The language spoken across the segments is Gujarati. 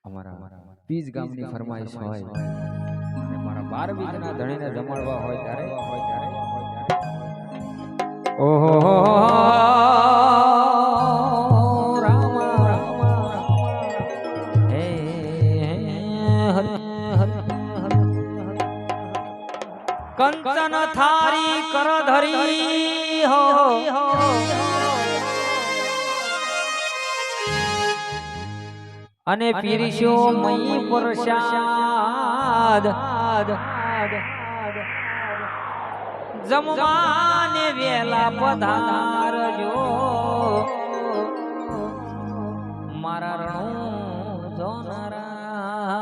અમારા પીજ ગામની ફરમાઈશ હોય અને મારા 12 બીજના ધણીને જમાડવા હોય ત્યારે ઓહો કંચન થારી કર ધરી હો અને પીરસ્યો મઈ પ્રસાદ જમવાને વેલા પધારજો મારા રણો જોનારા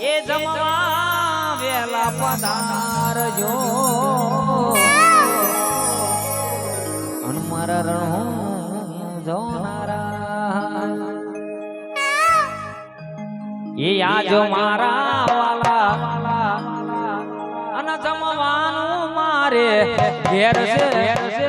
એ જમવા વેલા પધારજો અન મારા રણો જોનારા એ આજો મારા વાલા અન જમવાનું મારે ઘેર છે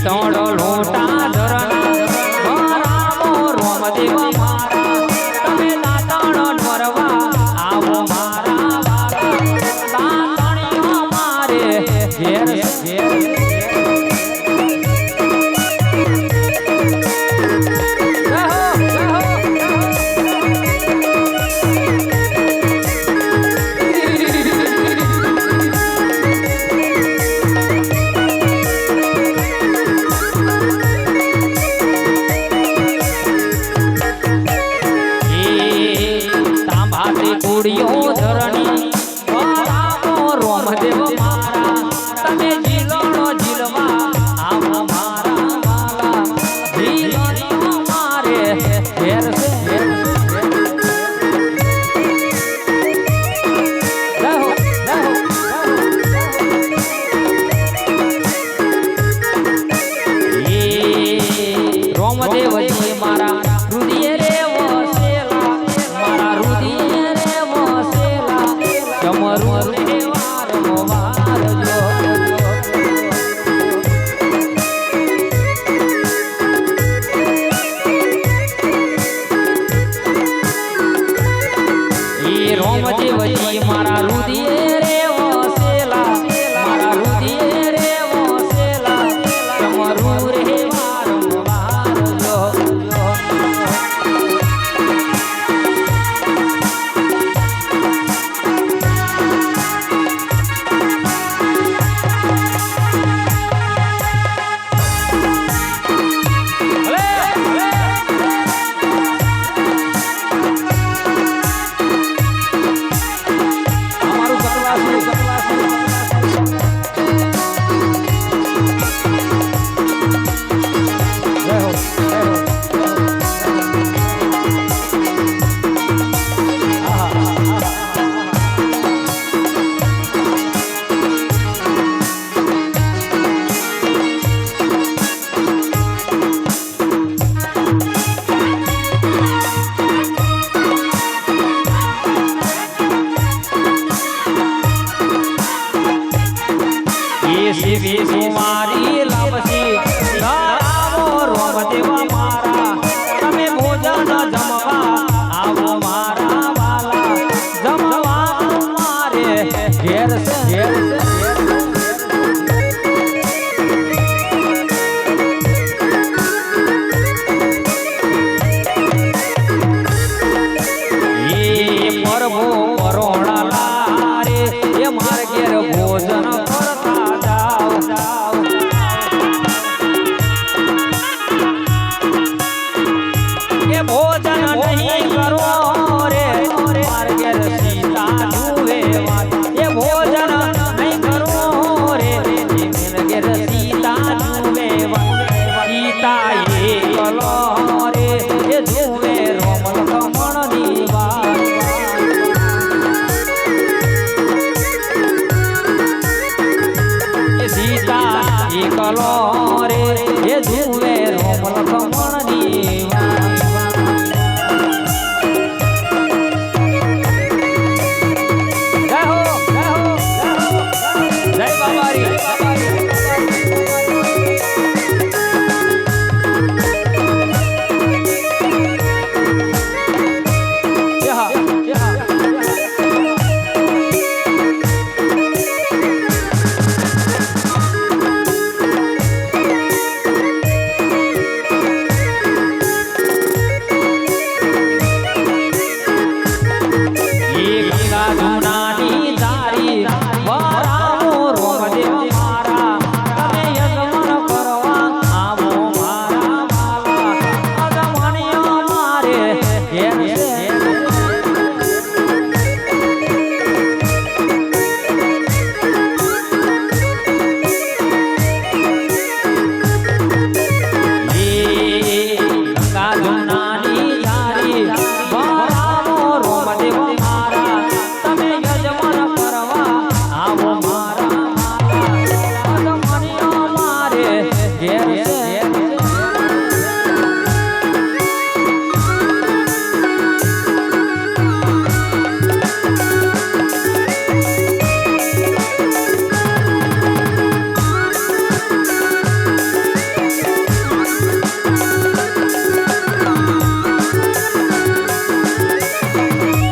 તોડો લોટા ધરના મારા રોમ દેવા મારા તમે દાતણો ઢોરવા આવો મારા વાલા દાતણીઓ મારે ઘેર કુડિયો ધરણી મારા રોમ દેવ મારા તમે જીલણો જીલવા આવો મારા વાલા જીલણીઓ મારે ઘેર રોમ દેવજી મારા હૃદય રે વસેલા મારા હૃદય તમારું વાર વારજો ઈ રોમદેવજી મારા રુદિયે રે વસેલા મારા રુદિયે રે વસેલા તમારું રે વાર વારજો શિવી સુમારી લાવસી આવો રોમ દેવા મારા તમે ભોજન જમવા આવો મારા વાલા જમવા મારે ઘેર પ્રભુ પરોણા રે એ માર ઘેર